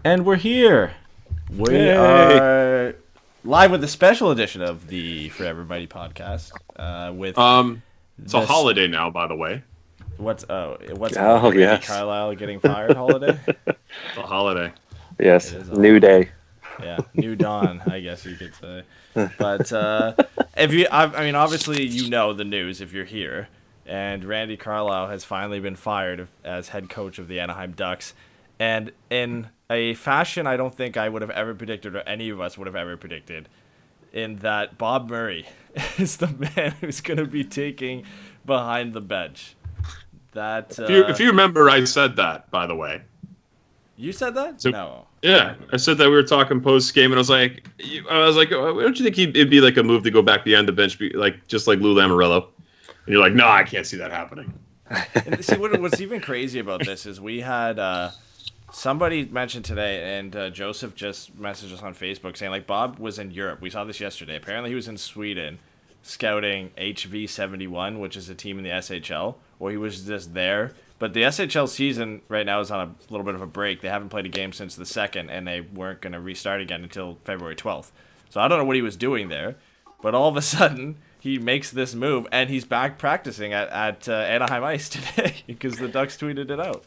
And we're here. We Yay! are live with a special edition of the Forever Mighty podcast. With It's a this, holiday now, by the way. what's a Oh holiday? Randy yes, Carlyle getting fired holiday. It's a holiday. It yes, is a new holiday. day. Yeah, new dawn, I guess you could say. But if I mean, obviously you know the news if you're here. And Randy Carlyle has finally been fired as head coach of the Anaheim Ducks, and in a fashion I don't think I would have ever predicted, or any of us would have ever predicted, in that Bob Murray is the man who's going to be taking behind the bench. That If you remember, I said that, by the way. You said that? So No, I yeah, don't I remember. said that we were talking post game, and I was like, don't you think it'd be like a move to go back behind the bench, like just like Lou Lamoriello? And you're like, no, I can't see that happening. And see, what's even crazy about this is we had somebody mentioned today, and Joseph just messaged us on Facebook saying, like, Bob was in Europe. We saw this yesterday. Apparently, he was in Sweden scouting HV71, which is a team in the SHL, or he was just there. But the SHL season right now is on a little bit of a break. They haven't played a game since the second, and they weren't going to restart again until February 12th. So I don't know what he was doing there, but all of a sudden he makes this move, and he's back practicing at Anaheim Ice today because the Ducks tweeted it out.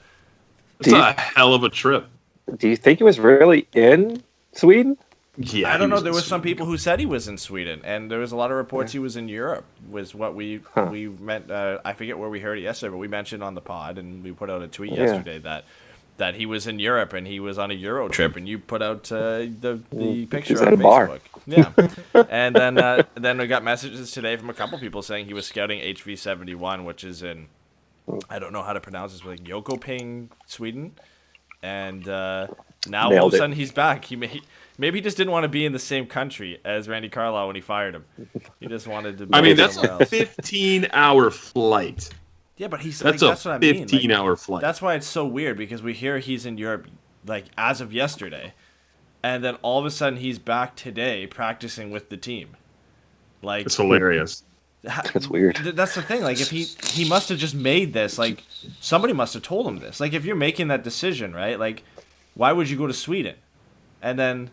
It's a hell of a trip. Do you think he was really in Sweden? Yeah, I don't he know. in There was some Sweden. people who said he was in Sweden, and there was a lot of reports he was in Europe. Was what we meant. I forget where we heard it yesterday, but we mentioned on the pod, and we put out a tweet yesterday that he was in Europe and he was on a Euro trip, and you put out the picture He's on at a bar. Facebook. Yeah, and then we got messages today from a couple people saying he was scouting HV71, which is in, I don't know how to pronounce this, but like Jönköping, Sweden, and now all of Nailed a it. sudden he's back. Maybe he just didn't want to be in the same country as Randy Carlyle when he fired him. He just wanted to I be mean, that's somewhere a else. 15-hour flight. Yeah, but he's That's like, a that's what I mean. Like, 15-hour flight. that's why it's so weird, because we hear he's in Europe like as of yesterday, and then all of a sudden he's back today practicing with the team. Like, It's hilarious. That's weird. That's the thing. Like, if he must have just made this. Like, somebody must have told him this. Like, if you're making that decision, right? Like, why would you go to Sweden, and then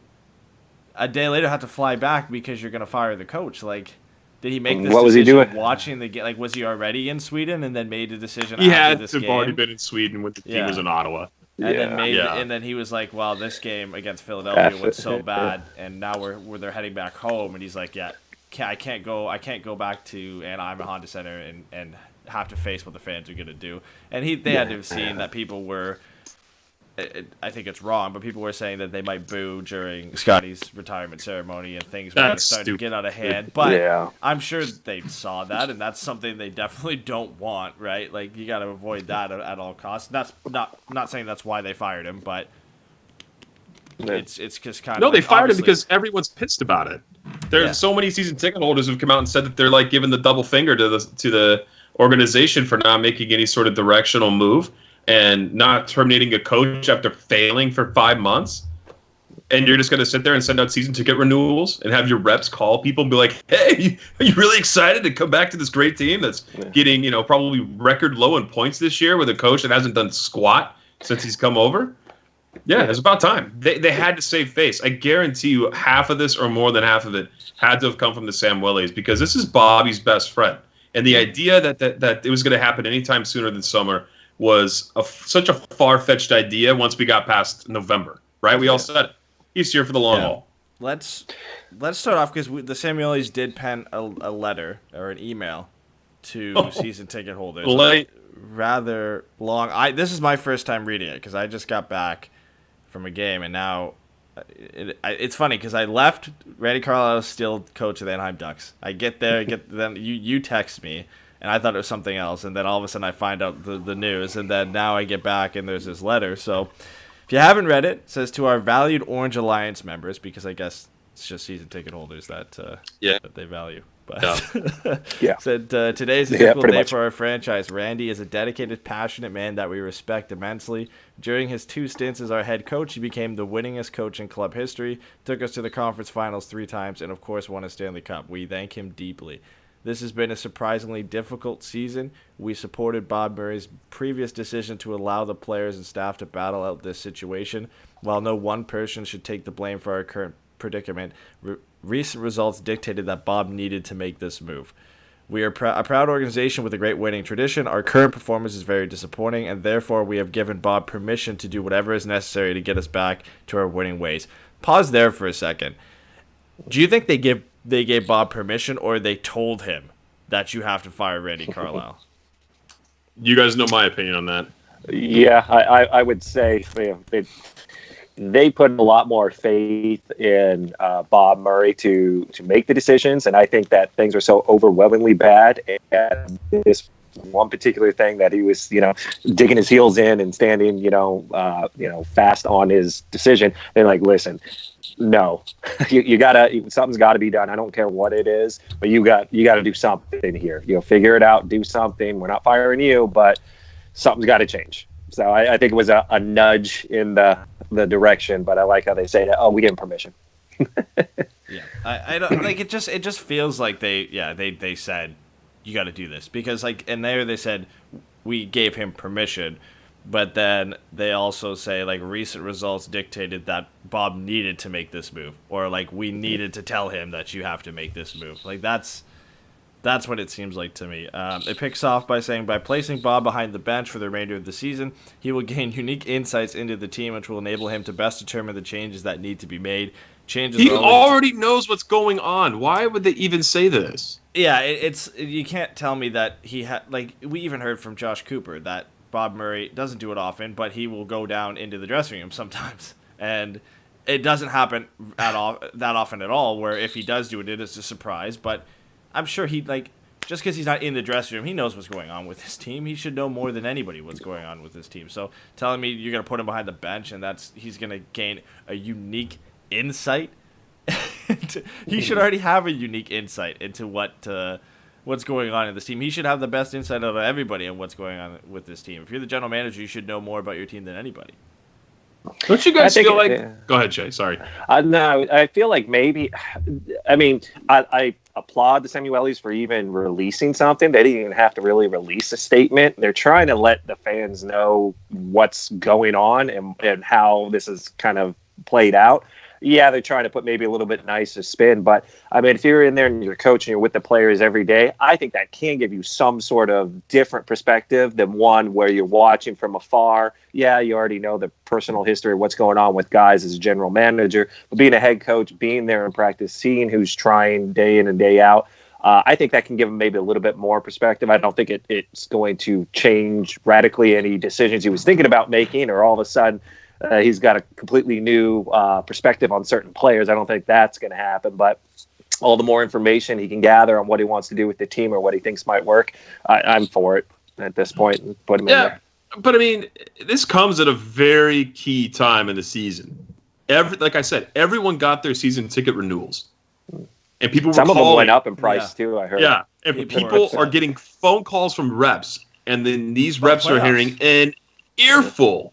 a day later have to fly back because you're gonna fire the coach? Like, did he make this What was he decision doing? watching the game? Like, was he already in Sweden and then made a decision He after had this to have already game? been in Sweden when the team Yeah. was in Ottawa. And then Yeah. and then he was like, "Well, this game against Philadelphia Pass went it. so bad, and now they're heading back home." And he's like, "Yeah, I can't go back to Anaheim Honda Center and have to face what the fans are gonna do." And they had to have seen that people were. I think it's wrong, but people were saying that they might boo during Scotty's retirement ceremony, and things were going to That's start to stupid. get out of hand. But Yeah. I'm sure they saw that, and that's something they definitely don't want, right? Like, you got to avoid that at all costs. That's not saying that's why they fired him, but it's just kind of No, they like, fired him obviously- because everyone's pissed about it. There's Yeah. so many season ticket holders who've come out and said that they're like giving the double finger to the organization for not making any sort of directional move and not terminating a coach after failing for 5 months. And you're just going to sit there and send out season ticket renewals and have your reps call people and be like, "Hey, are you really excited to come back to this great team that's getting, probably record low in points this year with a coach that hasn't done squat since he's come over?" Yeah, it's about time. They had to save face. I guarantee you half of this or more than half of it had to have come from the Sam Willies, because this is Bobby's best friend. And the idea that it was going to happen anytime sooner than summer was such a far-fetched idea once we got past November, right? We all said it. He's here for the long haul. Let's start off, because the Samuelis did pen a letter or an email to season ticket holders. Late. Rather long. This is my first time reading it because I just got back from a game, and now it's funny because I left. Randy Carlyle is still coach of the Anaheim Ducks. I get there, then you text me, and I thought it was something else, and then all of a sudden I find out the news, and then now I get back and there's this letter. So if you haven't read it, it says, "To our valued Orange Alliance members," because I guess it's just season ticket holders that they value. But Yeah. said, "Today is a Yeah, difficult pretty day much. for our franchise. Randy is a dedicated, passionate man that we respect immensely. During his 2 stints as our head coach, he became the winningest coach in club history, took us to the conference finals 3 times, and of course won a Stanley Cup. We thank him deeply. This has been a surprisingly difficult season. We supported Bob Murray's previous decision to allow the players and staff to battle out this situation. While no one person should take the blame for our current predicament, recent results dictated that Bob needed to make this move. We are a proud organization with a great winning tradition. Our current performance is very disappointing, and therefore we have given Bob permission to do whatever is necessary to get us back to our winning ways. Pause there for a second. Do you think they gave Bob permission, or they told him that you have to fire Randy Carlyle? You guys know my opinion on that. Yeah, I would say they put a lot more faith in Bob Murray to make the decisions, and I think that things are so overwhelmingly bad. And this one particular thing that he was, digging his heels in and standing, fast on his decision. They're like, listen, no, you gotta, something's got to be done. I don't care what it is, but you got to do something here. Figure it out, do something. We're not firing you, but something's got to change. So I think it was a nudge in the direction, but I like how they say that. Oh, we gave him permission. Yeah, I don't like it. Just feels like they said you got to do this because and there they said we gave him permission, but then they also say recent results dictated that Bob needed to make this move, or we needed to tell him that you have to make this move. That's what it seems like to me. It picks off by saying, by placing Bob behind the bench for the remainder of the season, he will gain unique insights into the team, which will enable him to best determine the changes that need to be made. He already knows what's going on. Why would they even say this? Yeah, it's you can't tell me that he had we even heard from Josh Cooper that Bob Murray doesn't do it often, but he will go down into the dressing room sometimes, and it doesn't happen that often at all. Where if he does do it, it is a surprise, but I'm sure he just because he's not in the dressing room, he knows what's going on with his team. He should know more than anybody what's going on with his team. So telling me you're going to put him behind the bench and he's going to gain a unique insight, he should already have a unique insight into what's going on in this team. He should have the best insight out of everybody on what's going on with this team. If you're the general manager, you should know more about your team than anybody. Don't you guys feel like... Go ahead, Jay. Sorry. No, I feel like maybe... I mean, I applaud the Samuelis for even releasing something. They didn't even have to really release a statement. They're trying to let the fans know what's going on and how this is kind of played out. Yeah, they're trying to put maybe a little bit nicer spin, but I mean, if you're in there and you're coaching, you're with the players every day, I think that can give you some sort of different perspective than one where you're watching from afar. Yeah, you already know the personal history of what's going on with guys as a general manager, but being a head coach, being there in practice, seeing who's trying day in and day out, I think that can give him maybe a little bit more perspective. I don't think it's going to change radically any decisions he was thinking about making, or all of a sudden he's got a completely new perspective on certain players. I don't think that's going to happen, but all the more information he can gather on what he wants to do with the team or what he thinks might work, I'm for it at this point. And put him in there. But I mean, this comes at a very key time in the season. Like I said, everyone got their season ticket renewals, and people were some calling, of them went up in price too. I heard. Yeah, and people are getting phone calls from reps, and then these reps are hearing an earful.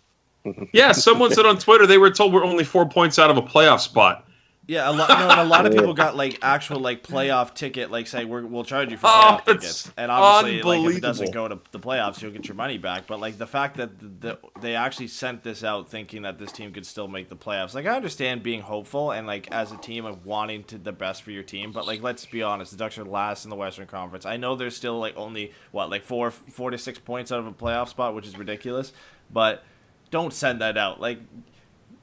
Yeah, someone said on Twitter they were told we're only 4 points out of a playoff spot. Yeah, and a lot of people got actual playoff ticket, say we'll charge you for playoff tickets, and obviously if it doesn't go to the playoffs, you'll get your money back. But the fact that they actually sent this out thinking that this team could still make the playoffs, I understand being hopeful and as a team of wanting the best for your team, but let's be honest, the Ducks are last in the Western Conference. I know there's still only 4 to 6 points out of a playoff spot, which is ridiculous, but don't send that out.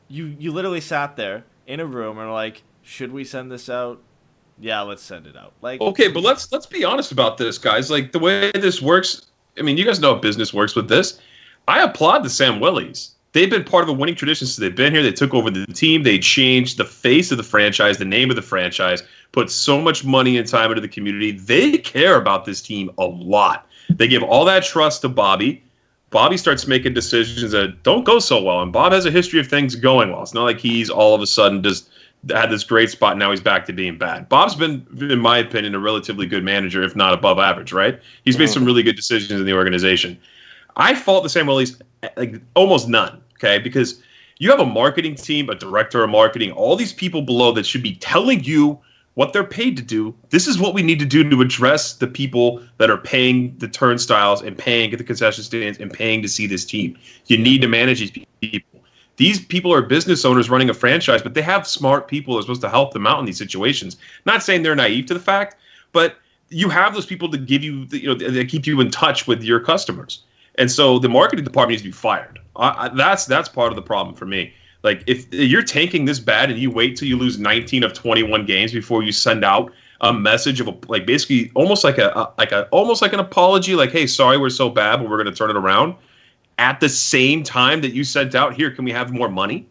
You literally sat there in a room and should we send this out? Yeah, let's send it out. Okay, but let's be honest about this, guys. The way this works, I mean, you guys know how business works with this. I applaud the Sam Willies. They've been part of a winning tradition since they've been here. They took over the team. They changed the face of the franchise, the name of the franchise, put so much money and time into the community. They care about this team a lot. They give all that trust to Bobby. Bobby starts making decisions that don't go so well, and Bob has a history of things going well. It's not like he's all of a sudden just had this great spot and now he's back to being bad. Bob's been, in my opinion, a relatively good manager, if not above average, right? He's made some really good decisions in the organization. I fault the Sam Willies almost none, okay? Because you have a marketing team, a director of marketing, all these people below that should be telling you what they're paid to do. This is what we need to do to address the people that are paying the turnstiles and paying at the concession stands and paying to see this team. You need to manage these people. These people are business owners running a franchise, but they have smart people that are supposed to help them out in these situations. Not saying they're naive to the fact, but you have those people to give you, they keep you in touch with your customers. And so the marketing department needs to be fired. That's part of the problem for me. Like, if you're tanking this bad and you wait till you lose 19 of 21 games before you send out a message of basically almost like an apology, like, hey, sorry, we're so bad, but we're going to turn it around. At the same time that you sent out, here, can we have more money?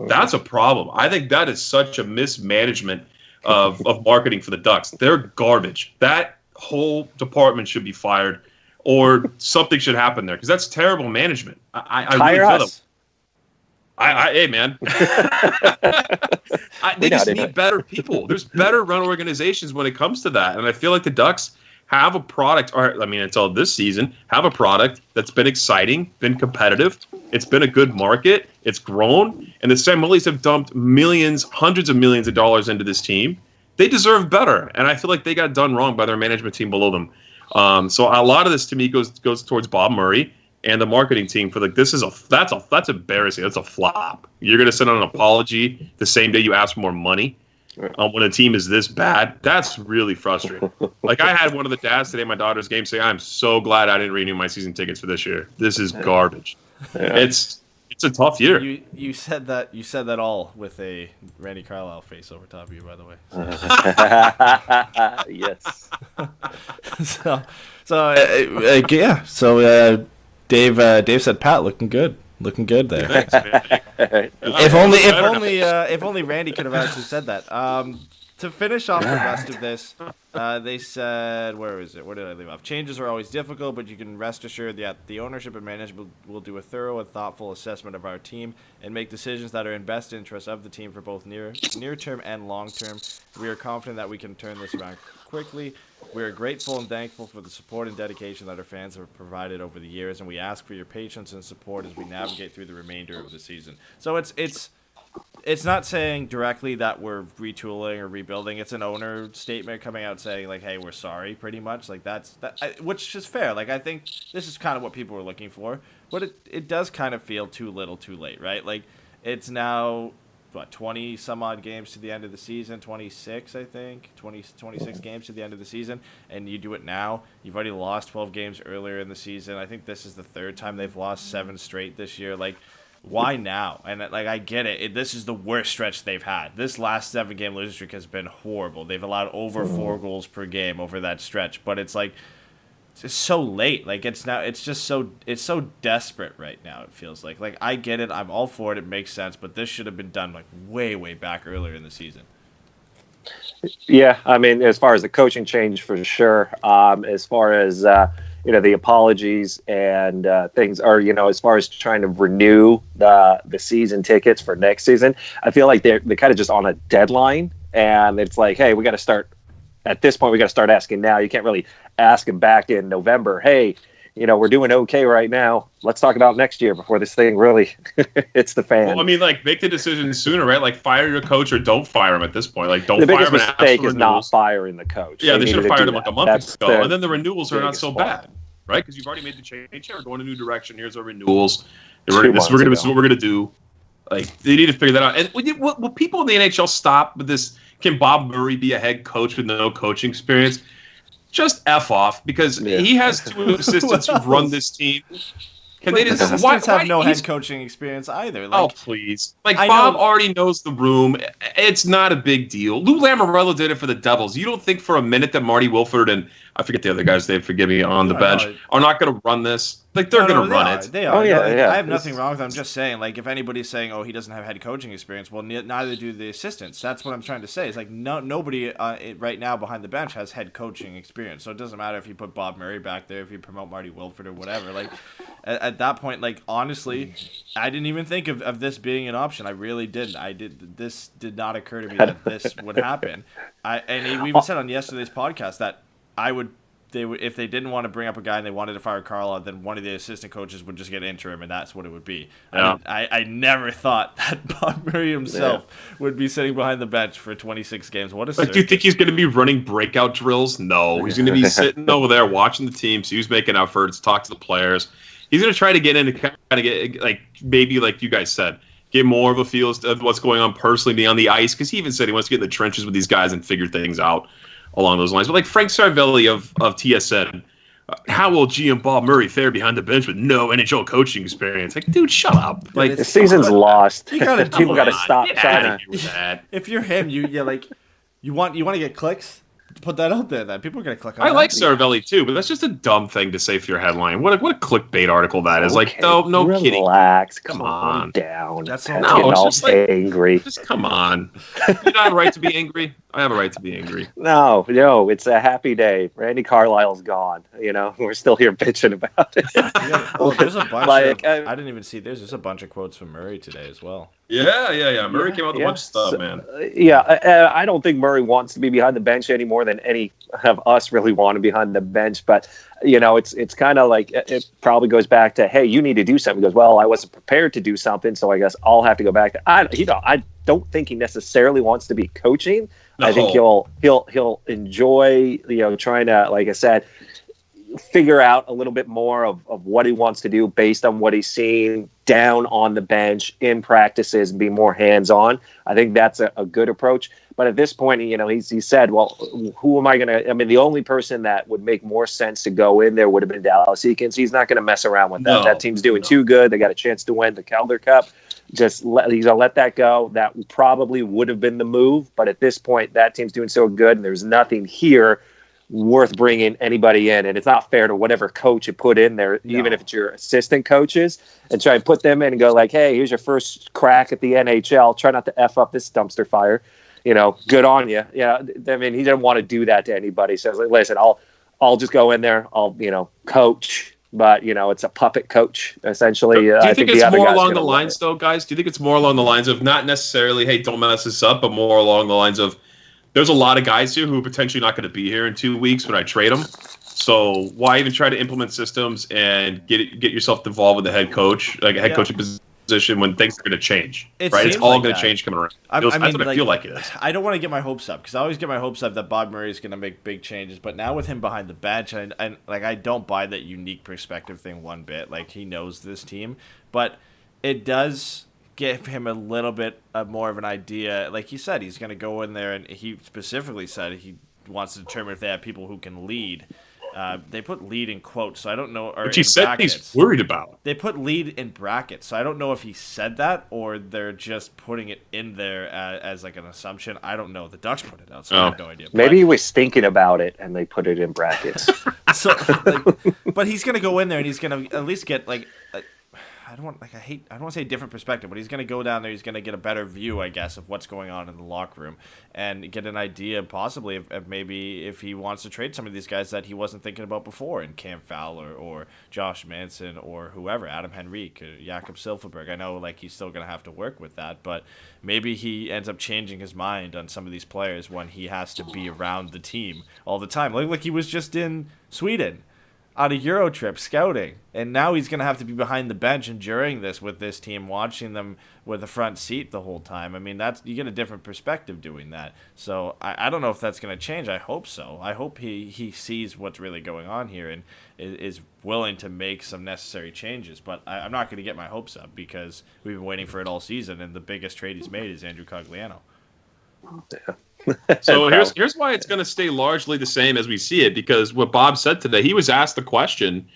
That's a problem. I think that is such a mismanagement of marketing for the Ducks. They're garbage. That whole department should be fired, or something should happen there, because that's terrible management. I really feel them. Hey, man. They just need better people. There's better run organizations when it comes to that. And I feel like the Ducks have a product, until this season, have a product that's been exciting, been competitive. It's been a good market. It's grown. And the Sam Willies have dumped millions, hundreds of millions of dollars into this team. They deserve better. And I feel like they got done wrong by their management team below them. So a lot of this to me goes towards Bob Murray and the marketing team for that's embarrassing. That's a flop. You're going to send out an apology the same day you ask for more money when a team is this bad. That's really frustrating. Like, I had one of the dads today at my daughter's game say, "I'm so glad I didn't renew my season tickets for this year. This is garbage." Yeah. It's a tough year. You said that all with a Randy Carlyle face over top of you, by the way. Yes. So Dave said, "Pat, looking good there." Thanks, man. If only Randy could have actually said that. To finish off the rest of this, they said, where is it? Where did I leave off? Changes are always difficult, but you can rest assured that the ownership and management will do a thorough and thoughtful assessment of our team and make decisions that are in best interest of the team for both near-term and long-term. We are confident that we can turn this around quickly. We are grateful and thankful for the support and dedication that our fans have provided over the years, and we ask for your patience and support as we navigate through the remainder of the season. So it's not saying directly that we're retooling or rebuilding. It's an owner statement coming out saying, like, hey, we're sorry, pretty much. Like, which is fair. Like, I think this is kind of what people were looking for. But it does kind of feel too little too late, right? Like, it's now, 20-some-odd games to the end of the season, 26, I think, 26 games to the end of the season, and you do it now. You've already lost 12 games earlier in the season. I think this is the third time they've lost 7 straight this year. Like, why now? And, like, I get it. This is the worst stretch they've had. This last 7-game losing streak has been horrible. They've allowed over 4 goals per game over that stretch. But it's like, it's so late. Like, it's so desperate right now, it feels like. Like, I get it. I'm all for it. It makes sense. But this should have been done, like, way, way back earlier in the season. Yeah, I mean, as far as the coaching change, for sure. As far as the apologies and things are, as far as trying to renew the season tickets for next season, I feel like they're kind of just on a deadline, and it's like, hey, we got to start at this point. We got to start asking now. You can't really ask them back in November. Hey, we're doing okay right now. Let's talk about next year before this thing really hits the fan. Well, I mean, like, make the decision sooner, right? Like, fire your coach or don't fire him at this point. Like, don't the fire him. The biggest mistake is not firing the coach. Yeah, they should have fired him like a month ago. And then the renewals are not so bad, right? Because you've already made the change. We're going a new direction. Here's our renewals. This is what we're going to do. Like, they need to figure that out. And will people in the NHL stop with this? Can Bob Murray be a head coach with no coaching experience? Just F off, because he has 2 assistants who've run this team. Can they just have no head coaching experience either? Like, oh, please. Like, Bob already knows the room. It's not a big deal. Lou Lamoriello did it for the Devils. You don't think for a minute that Marty Wilford and, I forget the other guys, they forgive me, on the bench, are not going to run this? Like, they're going to run it. They are. Oh, yeah, I have nothing wrong with them. I'm just saying, like, if anybody's saying, oh, he doesn't have head coaching experience, well, neither do the assistants. That's what I'm trying to say. It's like, nobody right now behind the bench has head coaching experience. So it doesn't matter if you put Bob Murray back there, if you promote Marty Wilford or whatever. Like, at that point, like, honestly, I didn't even think of this being an option. I really didn't. This did not occur to me that this would happen. And we even said on yesterday's podcast that if they didn't want to bring up a guy and they wanted to fire Carlyle, then one of the assistant coaches would just get interim, and that's what it would be. Yeah. I never thought that Bob Murray himself would be sitting behind the bench for 26 games. What a circus. Do you think he's going to be running breakout drills? No. He's going to be sitting over there watching the team, see who's making efforts, talk to the players. He's going to try to get in and kind of get, like, maybe like you guys said, get more of a feel of what's going on personally beyond the ice, because he even said he wants to get in the trenches with these guys and figure things out along those lines. But like Frank Cervelli of TSN, how will GM Bob Murray fare behind the bench with no NHL coaching experience? Like, dude, shut up. Like, the season's lost. You gotta People got to stop trying to. If you're him, you want to get clicks. Put that out there. That people are gonna click on. I like Cervelli too, but that's just a dumb thing to say for your headline. What a clickbait article that is. Like, no kidding. Relax, come on down. That's getting all angry. Just come on. You don't have a right to be angry. I have a right to be angry. No, it's a happy day. Randy Carlyle's gone. We're still here bitching about it. There's a bunch. I didn't even see. There's a bunch of quotes from Murray today as well. Yeah. Murray came out with a bunch of stuff, man. I don't think Murray wants to be behind the bench any more than any of us really want to be behind the bench. But it's kind of like it probably goes back to, hey, you need to do something. He goes, well, I wasn't prepared to do something, so I guess I'll have to go back to. I don't think he necessarily wants to be coaching. No. I think he'll enjoy trying to, like I said, figure out a little bit more of what he wants to do based on what he's seeing down on the bench in practices and be more hands-on. I think that's a good approach. But at this point, he said, well, who am I going to – I mean, the only person that would make more sense to go in there would have been Dallas Eakins. He's not going to mess around with that. No, that team's doing too good. They got a chance to win the Calder Cup. He's going to let that go. That probably would have been the move. But at this point, that team's doing so good, and there's nothing here worth bringing anybody in. And it's not fair to whatever coach you put in there, even if it's your assistant coaches, and try and put them in and go like, hey, here's your first crack at the NHL. Try not to F up this dumpster fire. Good on you. Yeah, I mean, he didn't want to do that to anybody. So like, listen, I'll just go in there. I'll, coach. But, it's a puppet coach, essentially. Do you think it's more along the lines, though, guys? Do you think it's more along the lines of not necessarily, hey, don't mess this up, but more along the lines of there's a lot of guys here who are potentially not going to be here in 2 weeks when I trade them. So why even try to implement systems and get yourself involved with the head coach, like a head coaching position when things are going to change, right? It's all going to change coming around. That's what I feel like it is. I don't want to get my hopes up because I always get my hopes up that Bob Murray is going to make big changes. But now with him behind the bench, I don't buy that unique perspective thing one bit. Like, he knows this team, but it does give him a little bit more of an idea. Like he said, he's going to go in there, and he specifically said he wants to determine if they have people who can lead. They put lead in quotes, so I don't know. Which he said brackets. He's worried about. They put lead in brackets, so I don't know if he said that or they're just putting it in there as like an assumption. I don't know. The Ducks put it out, so I have no idea. Maybe he was thinking about it and they put it in brackets. But he's gonna go in there and he's gonna at least get like. I don't want to say a different perspective, but he's going to go down there. He's going to get a better view, I guess, of what's going on in the locker room and get an idea possibly of maybe if he wants to trade some of these guys that he wasn't thinking about before in Cam Fowler or Josh Manson or whoever, Adam Henrique, Jakob Silfverberg. I know like he's still going to have to work with that, but maybe he ends up changing his mind on some of these players when he has to be around the team all the time. Like he was just in Sweden on a Euro trip scouting, and now he's going to have to be behind the bench and during this with this team, watching them with a front seat the whole time. I mean, you get a different perspective doing that. So I don't know if that's going to change. I hope so. I hope he sees what's really going on here and is willing to make some necessary changes. But I'm not going to get my hopes up because we've been waiting for it all season, and the biggest trade he's made is Andrew Cogliano. Yeah. So here's why it's going to stay largely the same as we see it, because what Bob said today, he was asked the question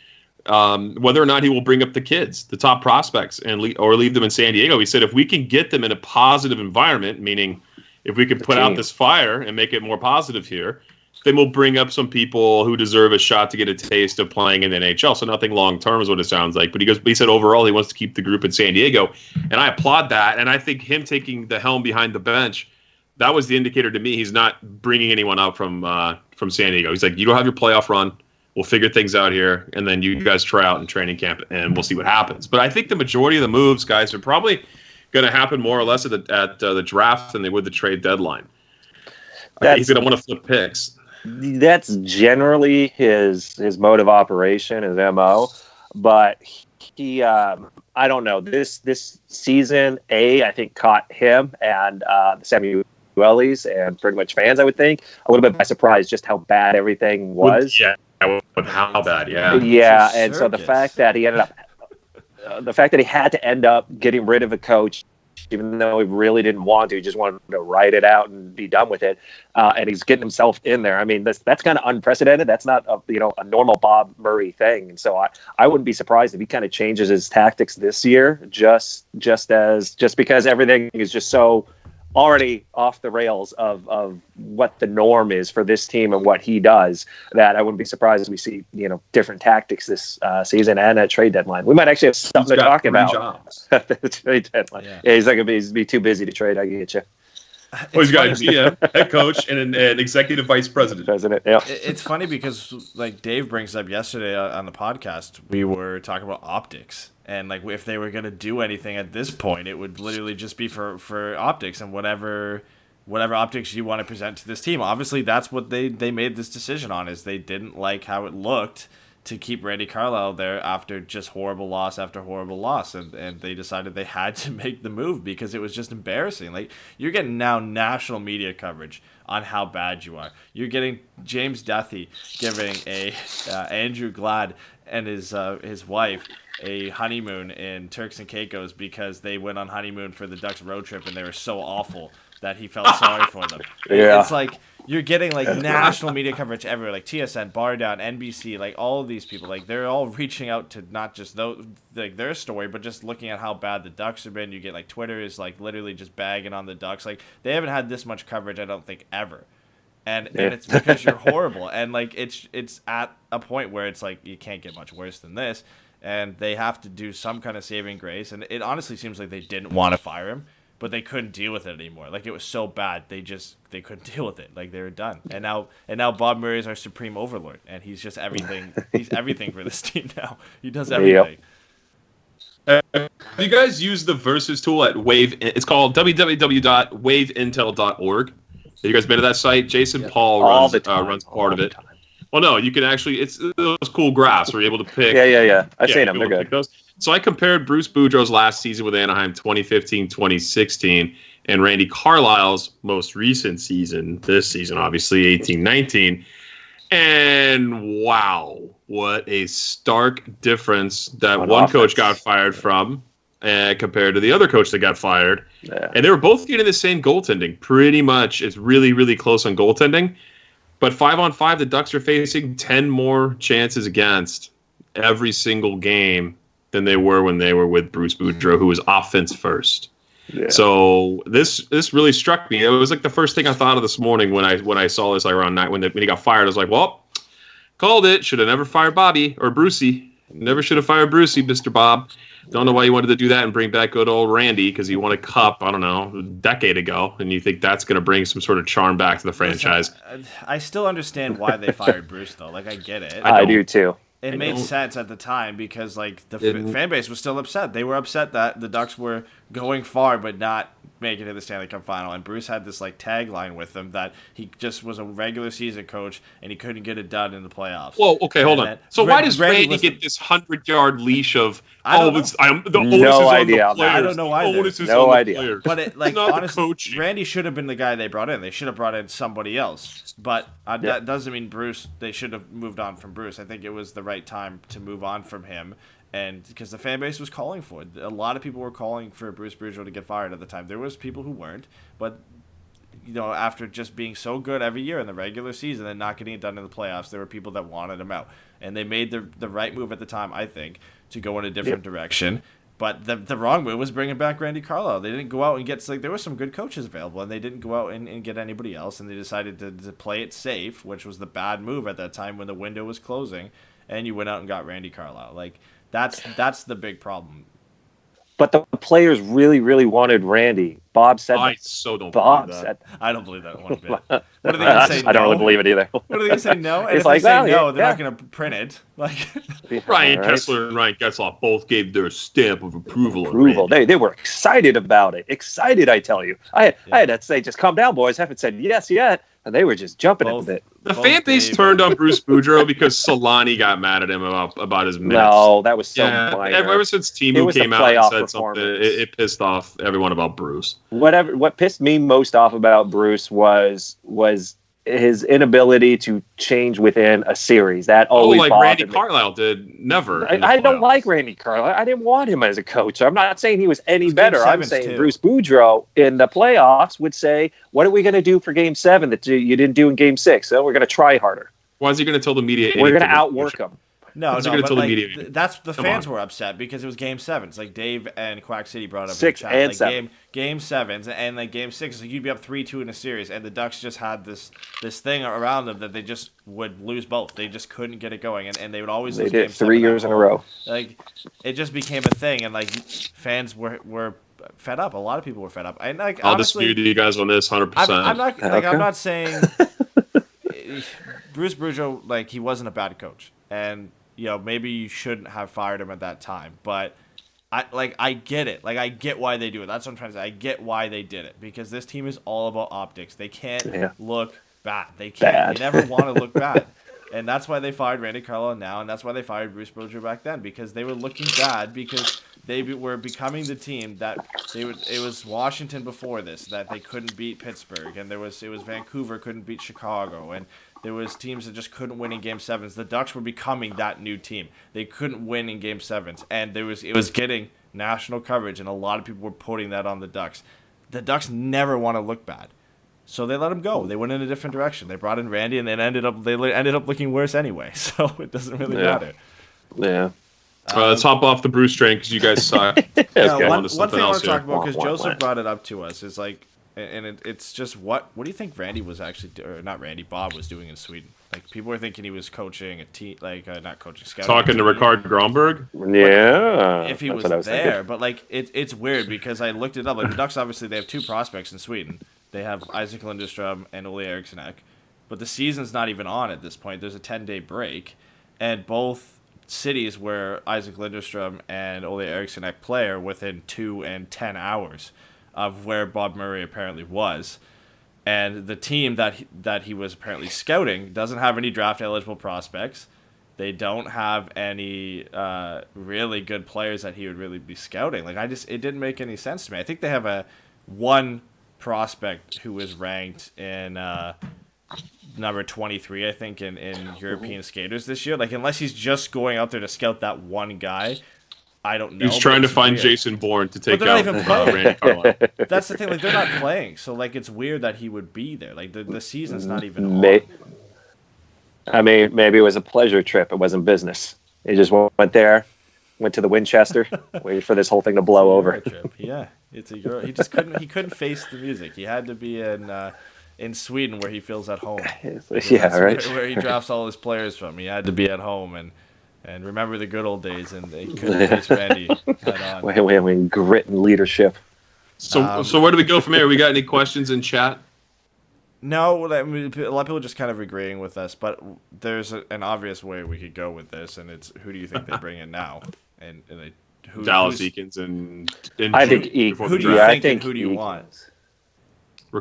whether or not he will bring up the kids, the top prospects, or leave them in San Diego. He said if we can get them in a positive environment, meaning if we can put out this fire and make it more positive here, then we'll bring up some people who deserve a shot to get a taste of playing in the NHL. So nothing long term is what it sounds like. But he said overall he wants to keep the group in San Diego, and I applaud that. And I think him taking the helm behind the bench, that was the indicator to me. He's not bringing anyone out from San Diego. He's like, you don't have your playoff run. We'll figure things out here, and then you guys try out in training camp, and we'll see what happens. But I think the majority of the moves, guys, are probably going to happen more or less at the draft than they would the trade deadline. He's going to want to flip picks. That's generally his mode of operation, his MO. But he, I don't know, this season, I think caught him and Samuel Wellies and pretty much fans, I would think, a little bit by surprise just how bad everything was. With how bad, yeah. And so the fact that he ended up, the fact that he had to end up getting rid of a coach even though he really didn't want to. He just wanted to write it out and be done with it. And he's getting himself in there. I mean, that's kind of unprecedented. That's not a normal Bob Murray thing. And so I wouldn't be surprised if he kind of changes his tactics this year, just because everything is just so already off the rails of what the norm is for this team and what he does, that I wouldn't be surprised if we see, different tactics this season and at trade deadline. We might actually have something to talk about at the trade deadline. Yeah, he's not going to be too busy to trade. I get you. Well, he's got a GM, head coach, and an executive vice president. Yeah. It's funny because, like Dave brings up yesterday on the podcast, we were talking about optics. And like if they were going to do anything at this point, it would literally just be for optics and whatever optics you want to present to this team. Obviously, that's what they made this decision on, is they didn't like how it looked to keep Randy Carlyle there after just horrible loss after horrible loss. And they decided they had to make the move because it was just embarrassing. Like, you're getting now national media coverage on how bad you are. You're getting James Duthie giving Andrew Glad and his wife a honeymoon in Turks and Caicos because they went on honeymoon for the Ducks road trip and they were so awful that he felt sorry for them. Yeah. It's like you're getting like national media coverage everywhere, like TSN, Bar Down, NBC, like all of these people, like they're all reaching out to not just their story, but just looking at how bad the Ducks have been. You get like Twitter is like literally just bagging on the Ducks. Like they haven't had this much coverage, I don't think, ever. And it's because you're horrible. And like it's at a point where it's like you can't get much worse than this. And they have to do some kind of saving grace. And it honestly seems like they didn't want to fire him, but they couldn't deal with it anymore. Like it was so bad, they couldn't deal with it. Like they were done. And now Bob Murray is our supreme overlord, and he's just everything. He's everything for this team now. He does everything. Have you guys used the Versus tool at Wave? It's called www.waveintel.org. Have you guys been to that site? Jason Paul runs part of it. Well, no, you can actually, it's those cool graphs where you're able to pick. Yeah. I've seen them. They're good. Those. So I compared Bruce Boudreau's last season with Anaheim 2015-2016 and Randy Carlyle's most recent season, this season, obviously, 18-19. And wow, what a stark difference that one coach got fired from compared to the other coach that got fired. Yeah. And they were both getting the same goaltending. Pretty much, it's really, really close on goaltending. But 5-on-5, the Ducks are facing 10 more chances against every single game than they were when they were with Bruce Boudreau, who was offense first. Yeah. So this really struck me. It was like the first thing I thought of this morning when I saw this, like around night when he got fired. I was like, well, called it. Should have never fired Bobby or Brucey. Never should have fired Brucey, Mr. Bob. Don't know why you wanted to do that and bring back good old Randy because he won a cup, I don't know, a decade ago, and you think that's going to bring some sort of charm back to the franchise. I still understand why they fired Bruce, though. Like, I get it. I do, too. It made sense at the time because, like, the fan base was still upset. They were upset that the Ducks were going far but not making it to the Stanley Cup final. And Bruce had this, like, tagline with him that he just was a regular season coach and he couldn't get it done in the playoffs. Well, okay, hold on. So why does Randy get this 100-yard leash of, the onus is on the players. I don't know either. No idea. But, honestly, Randy should have been the guy they brought in. They should have brought in somebody else. But that doesn't mean Bruce, they should have moved on from Bruce. I think it was the right time to move on from him. And because the fan base was calling for it. A lot of people were calling for Bruce Boudreau to get fired at the time. There was people who weren't. But, after just being so good every year in the regular season and not getting it done in the playoffs, there were people that wanted him out. And they made the right move at the time, I think, to go in a different direction. But the wrong move was bringing back Randy Carlyle. They didn't go out and get, there were some good coaches available, and they didn't go out and get anybody else. And they decided to play it safe, which was the bad move at that time when the window was closing. And you went out and got Randy Carlyle. Like, that's the big problem. But the players really, really wanted Randy. Bob said I so don't believe that. I don't believe that one bit. What are they going to say? I don't really believe it either. What are they going to say? No? And it's if they say no, they're not going to print it. Like Ryan Kessler and Ryan Getzlaff both gave their stamp of approval. They were excited about it. Excited, I tell you. I had to say, just calm down, boys. Haven't said yes yet. And they were just jumping at it. The fan base turned on Bruce Boudreau because Solani got mad at him about his minutes. No, that was so minor. Ever since Timu came out and said something, it pissed off everyone about Bruce. What pissed me most off about Bruce was his inability to change within a series. That always like bothered Randy me. Carlyle did. Never. I don't like Randy Carlyle. I didn't want him as a coach. I'm not saying he was any better. I'm saying too. Bruce Boudreau in the playoffs would say, "What are we going to do for Game 7 that you didn't do in Game 6? So we're going to try harder. Why is he going to tell the media? We're going to outwork them." No, but that's the fans were upset because it was Game 7s. Like Dave and Quack City brought up 6 in the chat, and like 7. Game 7s and like Game 6, like you'd be up 3-2 in a series, and the Ducks just had this thing around them that they just would lose both. They just couldn't get it going, and they would always lose. They did 3 years in a row. Like it just became a thing, and like fans were fed up. A lot of people were fed up. And like I'll honestly, dispute you guys on this 100%. I'm not like Okay. I'm not saying Bruce Boudreau, like he wasn't a bad coach, and maybe you shouldn't have fired him at that time, but I get it. Like I get why they do it. That's what I'm trying to say. I get why they did it because this team is all about optics. They can't look bad. They can't. Bad. They never want to look bad. And that's why they fired Randy Carlyle now, and that's why they fired Bruce Boudreau back then, because they were looking bad because they were becoming the team that it was Washington before this that they couldn't beat Pittsburgh, and it was Vancouver couldn't beat Chicago, and there was teams that just couldn't win in Game 7s. The Ducks were becoming that new team. They couldn't win in Game 7s, and it was getting national coverage, and a lot of people were putting that on the Ducks. The Ducks never want to look bad. So they let him go. They went in a different direction. They brought in Randy, and they ended up looking worse anyway. So it doesn't really matter. Yeah. Let's hop off the Bruce train because you guys suck. One thing I want to else talk here. about, because Joseph brought it up to us, is like, and it's just what do you think Randy was actually, or not Randy, Bob was doing in Sweden? Like people were thinking he was coaching a team, like not coaching, scouting. Talking to Ricard Gromberg. Yeah. If he was there, thinking. But like it's weird because I looked it up. Like the Ducks, obviously they have 2 prospects in Sweden. They have Isaac Lindström and Ole Eriksson, but the season's not even on at this point. There's a 10-day break, and both cities where Isaac Lindström and Ole Eriksson play are within 2 and 10 hours of where Bob Murray apparently was. And the team that he was apparently scouting doesn't have any draft-eligible prospects. They don't have any really good players that he would really be scouting. Like it didn't make any sense to me. I think they have one prospect who was ranked in number 23, I think, in European skaters this year. Like, unless he's just going out there to scout that one guy, I don't know. He's trying to find Jason Bourne to take out Randy Carlyle. That's the thing. Like, they're not playing, so like it's weird that he would be there. Like the season's not even on. I mean, maybe it was a pleasure trip. It wasn't business. He just went there, went to the Winchester, waited for this whole thing to blow over. Trip. Yeah, it's a Euro. He just couldn't face the music. He had to be in Sweden where he feels at home. Yeah, right. Where he drafts all his players from. He had to be at home and remember the good old days, and they couldn't face Randy head on. Wait, grit and leadership. So where do we go from here? We got any questions in chat? No, I mean, a lot of people are just kind of agreeing with us, but there's an obvious way we could go with this, and it's who do you think they bring in now? And Dallas Eakins and I think Eakins. Who do you think and who do you want?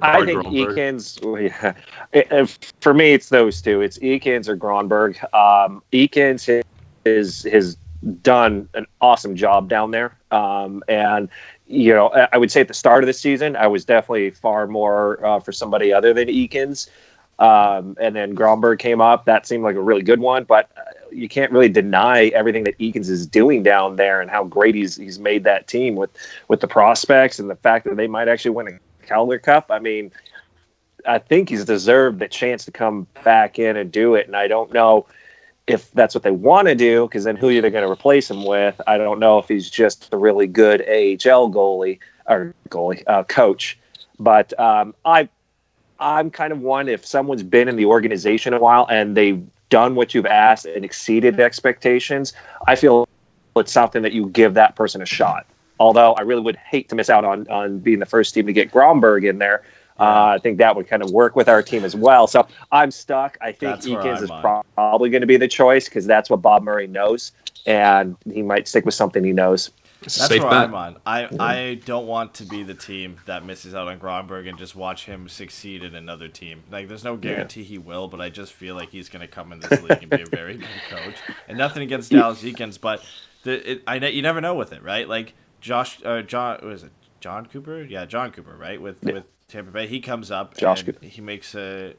I think Eakins. Yeah. For me, it's those two. It's Eakins or Gronberg. Eakins has done an awesome job down there, and I would say at the start of the season, I was definitely far more for somebody other than Eakins. And then Gronberg came up. That seemed like a really good one, but you can't really deny everything that Eakins is doing down there and how great he's made that team with the prospects and the fact that they might actually win a Calder Cup. I mean, I think he's deserved the chance to come back in and do it. And I don't know if that's what they want to do, because then who are they going to replace him with? I don't know if he's just a really good AHL coach. But I'm kind of one, if someone's been in the organization a while and they've done what you've asked and exceeded expectations, I feel it's something that you give that person a shot. Although I really would hate to miss out on being the first team to get Gromberg in there. I think that would kind of work with our team as well. So I'm stuck. I think Eakins is probably going to be the choice because that's what Bob Murray knows, and he might stick with something he knows. That's where I'm on. I don't want to be the team that misses out on Gromberg and just watch him succeed in another team. Like, there's no guarantee he will, but I just feel like he's going to come in this league and be a very good coach. And nothing against Dallas Eakins, but you never know with it, right? Like John Cooper? Yeah, John Cooper, right? With Tampa Bay, he comes up Josh and Cooper. he makes a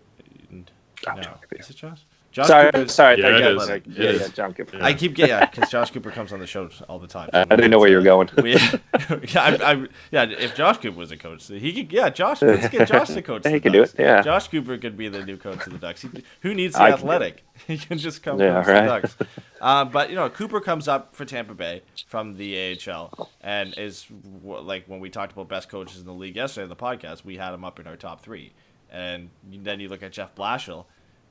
No, is it Josh? Josh Sorry. Cooper's- Sorry. Yeah, it Like, is. yeah, John Cooper. I keep getting because Josh Cooper comes on the show all the time. I didn't know where you were going. If Josh Cooper was a coach, he could. Yeah, Josh. Let's get Josh to coach. He the can do Ducks. it, yeah. Josh Cooper could be the new coach of the Ducks. Who needs the I can do athletic? He can just come Yeah, coach the right. Ducks. But Cooper comes up for Tampa Bay from the AHL and is like when we talked about best coaches in the league yesterday in the podcast, we had him up in our top 3. And then you look at Jeff Blashill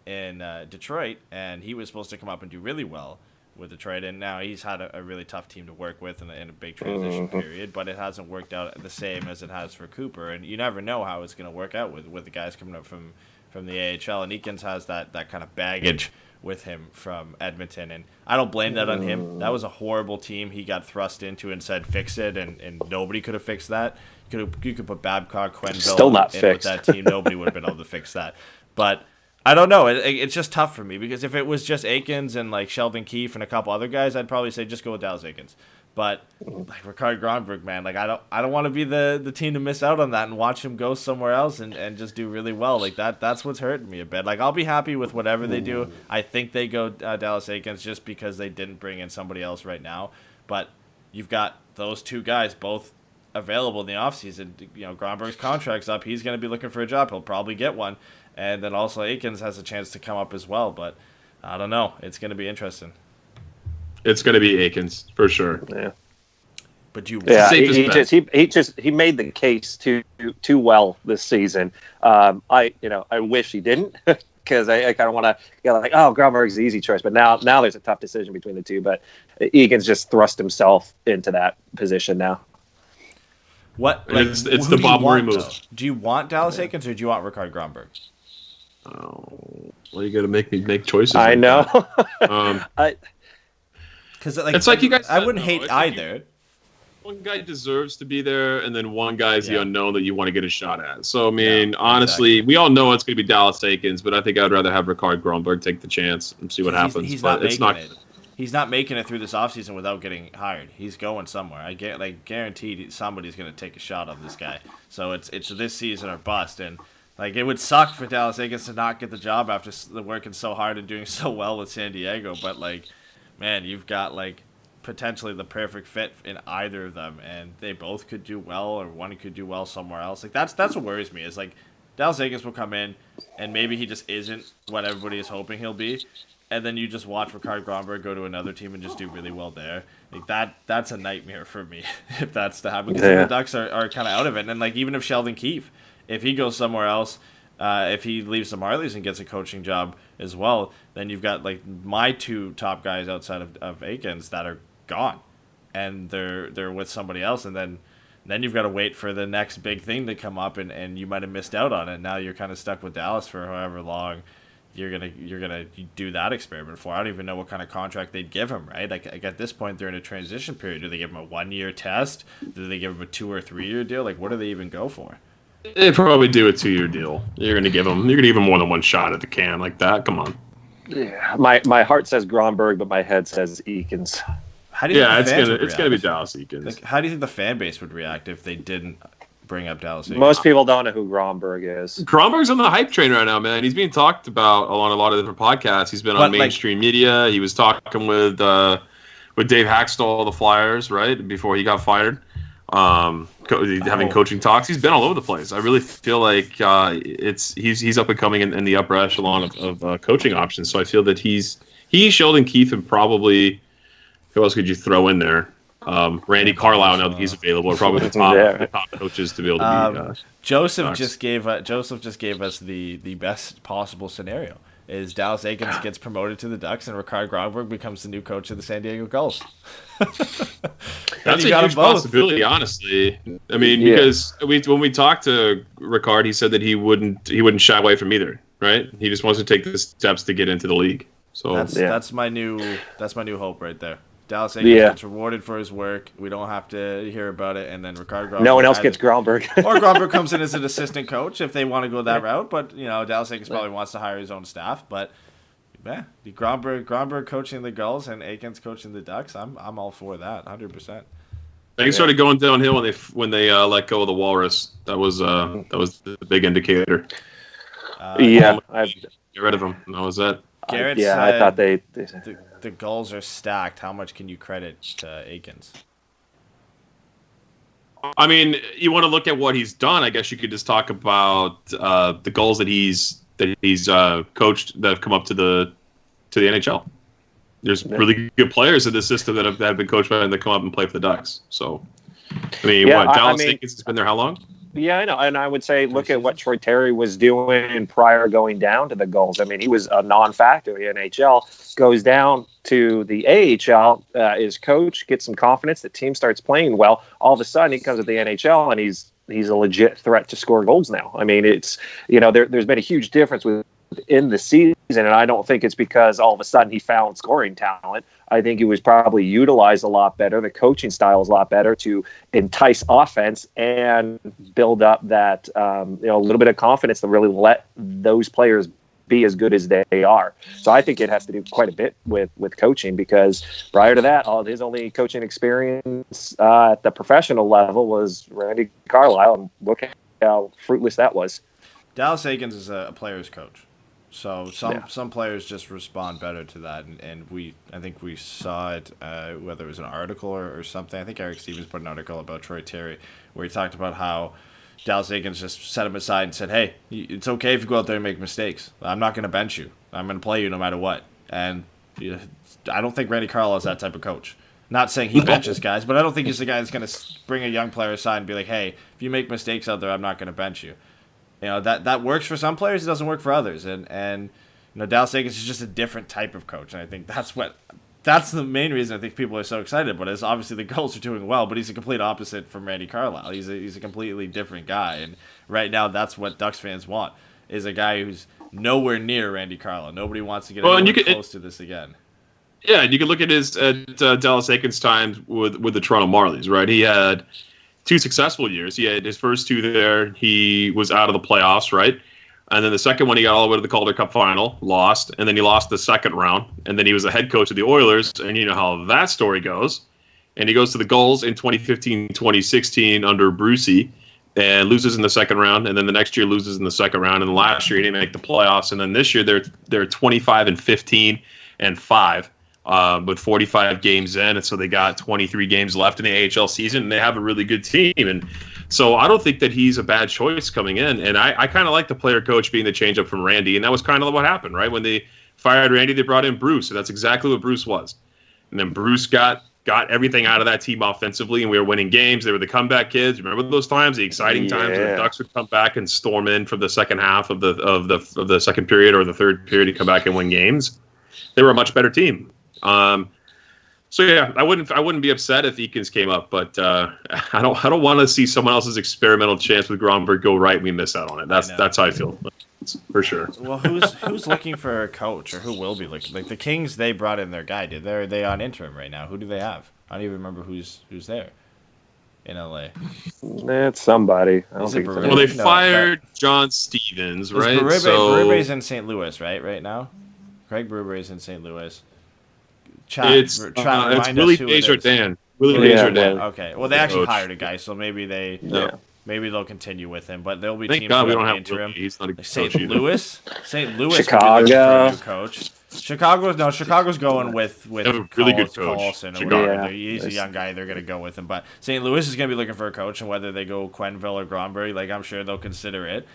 in Detroit, and he was supposed to come up and do really well with Detroit, and now he's had a really tough team to work with in a big transition period, but it hasn't worked out the same as it has for Cooper, and you never know how it's going to work out with the guys coming up from the AHL, and Eakins has that kind of baggage with him from Edmonton, and I don't blame that on him. That was a horrible team he got thrust into and said fix it, and nobody could have fixed that. You could put Babcock, Quenville Still not in fixed. with that team. Nobody would have been able to fix that. But I don't know. It's just tough for me because if it was just Eakins and like Sheldon Keefe and a couple other guys, I'd probably say just go with Dallas Eakins. But like Ricard Gronberg, man, like I don't want to be the team to miss out on that and watch him go somewhere else and just do really well. Like that's what's hurting me a bit. Like I'll be happy with whatever they do. I think they go Dallas Eakins just because they didn't bring in somebody else right now. But you've got those two guys both available in the offseason. Gronberg's contract's up. He's going to be looking for a job. He'll probably get one. And then also Eakins has a chance to come up as well. But I don't know. It's going to be interesting. It's going to be Eakins for sure. Yeah. But you Yeah, Safest bet. he made the case too well this season. I wish he didn't because I kind of want to like, oh, Gronberg's the easy choice, but now there's a tough decision between the two. But Eakins just thrust himself into that position now. What? And Like, it's who the do you Bob Murray want, move. though? Do you want Dallas Eakins or do you want Ricard Gronberg? Oh, well, you got to make me make choices. I like know. that. Because It's like you guys I said, wouldn't though. hate It's like either. One guy deserves to be there, and then one guy's Yeah. the unknown that you want to get a shot at. So, I mean, honestly, we all know it's going to be Dallas Eakins, but I think I'd rather have Ricard Gronberg take the chance and see what happens. He's but not it's making not. it. He's not making it through this offseason without getting hired. He's going somewhere. I get guaranteed somebody's going to take a shot on this guy. So it's this season or bust. And like it would suck for Dallas Eakins to not get the job after working so hard and doing so well with San Diego. But like, man, you've got like potentially the perfect fit in either of them, and they both could do well, or one could do well somewhere else. Like that's what worries me. Is like Dallas Eakins will come in, and maybe he just isn't what everybody is hoping he'll be. And then you just watch Ricard Gronberg go to another team and just do really well there. Like that's a nightmare for me if that's to happen. Because the Ducks are kind of out of it. And then like even if Sheldon Keefe, if he goes somewhere else, if he leaves the Marlies and gets a coaching job as well, then you've got like my two top guys outside of Eakins that are gone, and they're with somebody else. And then you've got to wait for the next big thing to come up, and you might have missed out on it. Now you're kind of stuck with Dallas for however long you're gonna do that experiment for. I don't even know what kind of contract they'd give him, right? Like at this point they're in a transition period. Do they give him a 1-year test? Do they give him a 2 or 3 year deal? Like what do they even go for? They probably do a 2-year deal. You're gonna give him more than one shot at the can like that. Come on. Yeah, my heart says Gronberg, but my head says Eakins. How do you think the fans would it's gonna be react? Dallas Eakins. Like how do you think the fan base would react if they didn't bring up Dallas Eakins? Most people don't know who Gronberg is. Gronberg's on the hype train right now, man. He's being talked about on a lot of different podcasts. He's been on mainstream media. He was talking with Dave Hackstall of the Flyers, right, before he got fired. Having coaching talks. He's been all over the place. I really feel like he's up and coming in the upper echelon of coaching options. So I feel that he's Sheldon Keefe, and probably who else could you throw in there? Randy Carlyle, now that he's available, are probably the top coaches to be able to be. Joseph just gave us the best possible scenario. Is Dallas Eakins gets promoted to the Ducks and Ricard Gronberg becomes the new coach of the San Diego Gulls. That's a huge possibility, honestly. I mean, because when we talked to Ricard, he said that he wouldn't shy away from either, right? He just wants to take the steps to get into the league. So that's my new hope right there. Dallas Eakins gets rewarded for his work. We don't have to hear about it. And then Ricard Gronberg. No one else gets Gronberg. Or Gronberg comes in as an assistant coach if they want to go that route. But, Dallas Eakins probably wants to hire his own staff. But, yeah, Gronberg coaching the Gulls and Eakins coaching the Ducks, I'm all for that, 100%. Things started going downhill when they let go of the Walrus. That was the big indicator. Yeah, Get rid of him. And that was it. Garrett yeah, said I thought the goals are stacked. How much can you credit to Aikens? I mean, you want to look at what he's done. I guess you could just talk about the goals that he's coached that have come up to the NHL. There's really good players in this system that have been coached by him that come up and play for the Ducks. So, I mean, Dallas Aikens has been there how long? Yeah, I know. And I would say, look at what Troy Terry was doing prior going down to the goals. I mean, he was a non-factor in the NHL, goes down to the AHL, is coach, gets some confidence, the team starts playing well. All of a sudden, he comes to the NHL, and he's a legit threat to score goals now. I mean, it's, there's been a huge difference within the season, and I don't think it's because all of a sudden he found scoring talent. I think he was probably utilized a lot better. The coaching style is a lot better to entice offense and build up that a little bit of confidence to really let those players be as good as they are. So I think it has to do quite a bit with coaching, because prior to that, all his only coaching experience at the professional level was Randy Carlyle, and look at how fruitless that was. Dallas Aikens is a player's coach. So some players just respond better to that, and I think we saw it, whether it was an article or something. I think Eric Stevens put an article about Troy Terry where he talked about how Dallas Aikens just set him aside and said, "Hey, it's okay if you go out there and make mistakes. I'm not going to bench you. I'm going to play you no matter what." And I don't think Randy Carlyle is that type of coach. Not saying he benches guys, but I don't think he's the guy that's going to bring a young player aside and be like, "Hey, if you make mistakes out there, I'm not going to bench you." That works for some players. It doesn't work for others. And Dallas Aikens is just a different type of coach. And I think that's the main reason I think people are so excited about it. Is obviously the goals are doing well, but he's a complete opposite from Randy Carlyle. He's a completely different guy. And right now, that's what Ducks fans want, is a guy who's nowhere near Randy Carlyle. Nobody wants to get close to this again. Yeah, you can look at his Dallas Aikens times with the Toronto Marlies, right? He had 2 successful years. He had his first 2 there. He was out of the playoffs, right? And then the second one, he got all the way to the Calder Cup final, lost, and then he lost the second round. And then he was the head coach of the Oilers, and you know how that story goes. And he goes to the Gulls in 2015-2016 under Brucey and loses in the second round. And then the next year loses in the second round. And last year he didn't make the playoffs. And then this year they're 25-15-5. With 45 games in, and so they got 23 games left in the AHL season, and they have a really good team. And so I don't think that he's a bad choice coming in. And I kind of like the player coach being the change-up from Randy, and that was kind of what happened, right? When they fired Randy, they brought in Bruce, and that's exactly what Bruce was. And then Bruce got everything out of that team offensively, and we were winning games. They were the comeback kids. Remember those times, the exciting times when the Ducks would come back and storm in from the second half of the second period or the third period to come back and win games? They were a much better team. So yeah, I wouldn't be upset if Eakins came up, but I don't want to see someone else's experimental chance with Gromberg go right. We miss out on it. That's how I feel, for sure. Well, who's looking for a coach, or who will be looking? Like the Kings, they brought in their guy. Are they on interim right now? Who do they have? I don't even remember who's there in LA. It's somebody. I don't think it's well, they fired John Stevens, right? Berube's in St. Louis, right now. Craig Berube's in St. Louis. It's Willie Desjardins. Okay. Well, they actually hired a guy, so maybe they'll continue with him. But there'll be Thank teams God we don't have interim. He's not a St. coach either. Louis, Chicago, for a new coach. Chicago's going with a really good coach. Carlson or whatever. He's a young guy. They're going to go with him. But St. Louis is going to be looking for a coach, and whether they go Quenneville or Gromberg, I'm sure they'll consider it.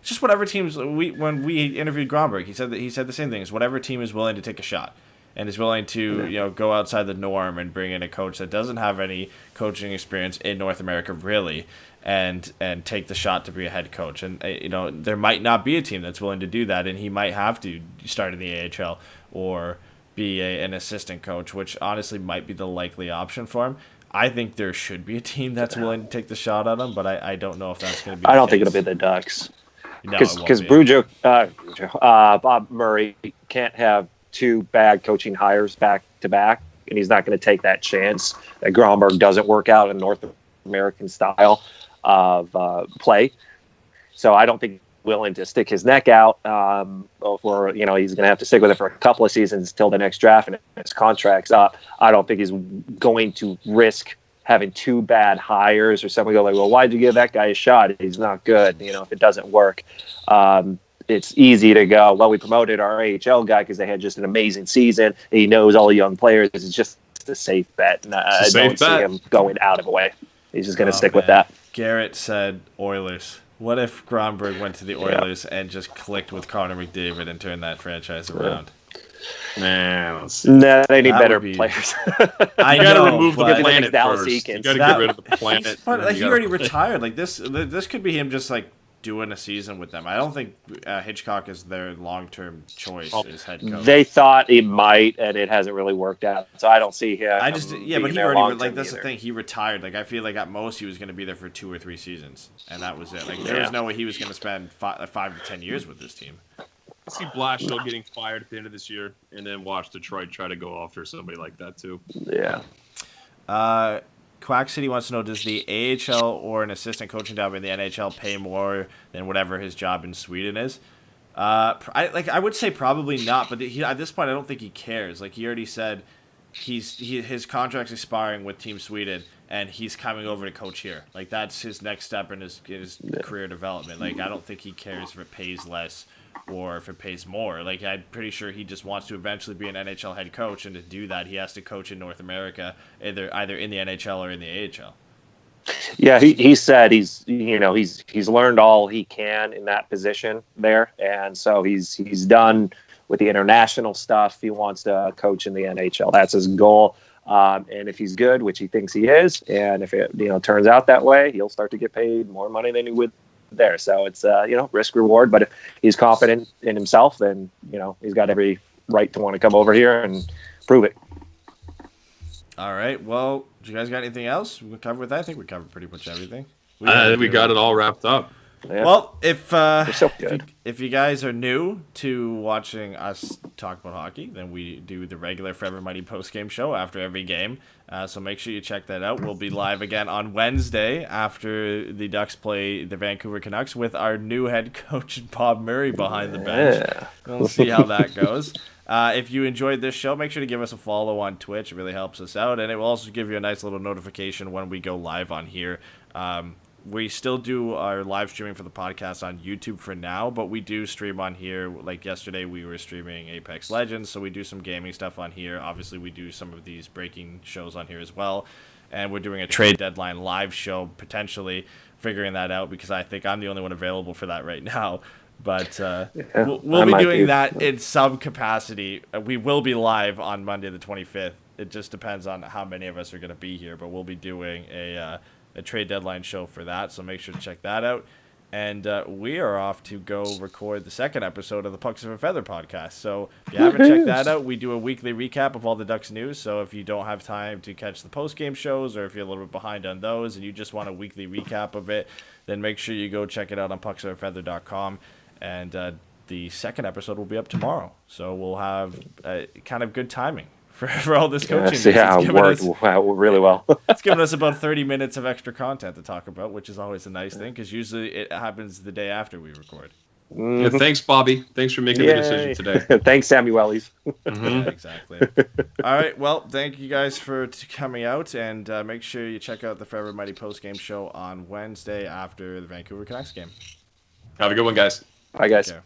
Just whatever teams. When we interviewed Gromberg, he said the same thing. Is whatever team is willing to take a shot and is willing to go outside the norm and bring in a coach that doesn't have any coaching experience in North America really, and take the shot to be a head coach. And there might not be a team that's willing to do that, and he might have to start in the AHL or be an assistant coach, which honestly might be the likely option for him. I think there should be a team that's willing to take the shot on him, but I don't know if that's going to be I don't think it'll be the Ducks. Because Bob Murray can't have 2 bad coaching hires back to back, and he's not going to take that chance that Gromberg doesn't work out in North American style of play. So I don't think he's willing to stick his neck out for he's going to have to stick with it for a couple of seasons till the next draft and his contract's up. I don't think he's going to risk having two bad hires or something go like, well, why'd you give that guy a shot? He's not good. If it doesn't work, it's easy to go, well, we promoted our AHL guy because they had just an amazing season. And he knows all the young players. It's just a safe bet. And I don't see him going out of a way. He's just going to stick with that. Garrett said Oilers. What if Gronberg went to the Oilers and just clicked with Connor McDavid and turned that franchise around? Man, they need better players. I got to know, remove the planet first. You got to get rid of the planet. But he already retired. Like this could be him just like doing a season with them. I don't think Hitchcock is their long-term choice as head coach. They thought it might, and it hasn't really worked out. So I don't see him. But he already that's the thing. He retired. Like I feel like at most he was going to be there for 2 or 3 seasons, and that was it. Like there was no way he was going to spend 5 to 10 years with this team. I see Blashill getting fired at the end of this year, and then watch Detroit try to go after somebody like that too. Yeah. Quack City wants to know: does the AHL or an assistant coaching job in the NHL pay more than whatever his job in Sweden is? I would say probably not, but at this point I don't think he cares. Like he already said, his contract's expiring with Team Sweden, and he's coming over to coach here. Like that's his next step in his career development. Like I don't think he cares if it pays less or if it pays more. Like I'm pretty sure he just wants to eventually be an NHL head coach, and to do that he has to coach in North America, either in the NHL or in the AHL. Yeah, he said he's learned all he can in that position there, and so he's done with the international stuff. He wants to coach in the NHL. That's his goal. And if he's good, which he thinks he is, and if it turns out that way, he'll start to get paid more money than he would there. So it's risk reward. But if he's confident in himself, then he's got every right to want to come over here and prove it. All right. Well, do you guys got anything else we cover with that? I think we covered pretty much everything. We got it all wrapped up. Yeah. Well, if so if you guys are new to watching us talk about hockey, then we do the regular Forever Mighty post-game show after every game. So make sure you check that out. We'll be live again on Wednesday after the Ducks play the Vancouver Canucks with our new head coach, Bob Murray, behind the bench. We'll see how that goes. If you enjoyed this show, make sure to give us a follow on Twitch. It really helps us out, and it will also give you a nice little notification when we go live on here. We still do our live streaming for the podcast on YouTube for now, but we do stream on here. Like yesterday, we were streaming Apex Legends, so we do some gaming stuff on here. Obviously, we do some of these breaking shows on here as well, and we're doing a trade deadline live show, potentially figuring that out because I think I'm the only one available for that right now. But we'll be doing that in some capacity. We will be live on Monday the 25th. It just depends on how many of us are going to be here, but we'll be doing a trade deadline show for that, so make sure to check that out. And we are off to go record the second episode of the Pucks of a Feather podcast. So if you haven't checked that out, we do a weekly recap of all the Ducks news. So if you don't have time to catch the post-game shows, or if you're a little bit behind on those and you just want a weekly recap of it, then make sure you go check it out on pucksofafeather.com. And the second episode will be up tomorrow. So we'll have kind of good timing for all this coaching. It worked really well. It's given us about 30 minutes of extra content to talk about, which is always a nice thing because usually it happens the day after we record. Yeah, thanks, Bobby. Thanks for making the decision today. Thanks, Samuelis. Yeah, exactly. All right. Well, thank you guys for coming out, and make sure you check out the Forever Mighty post-game show on Wednesday after the Vancouver Canucks game. Have a good one, guys. Bye, guys. Take care.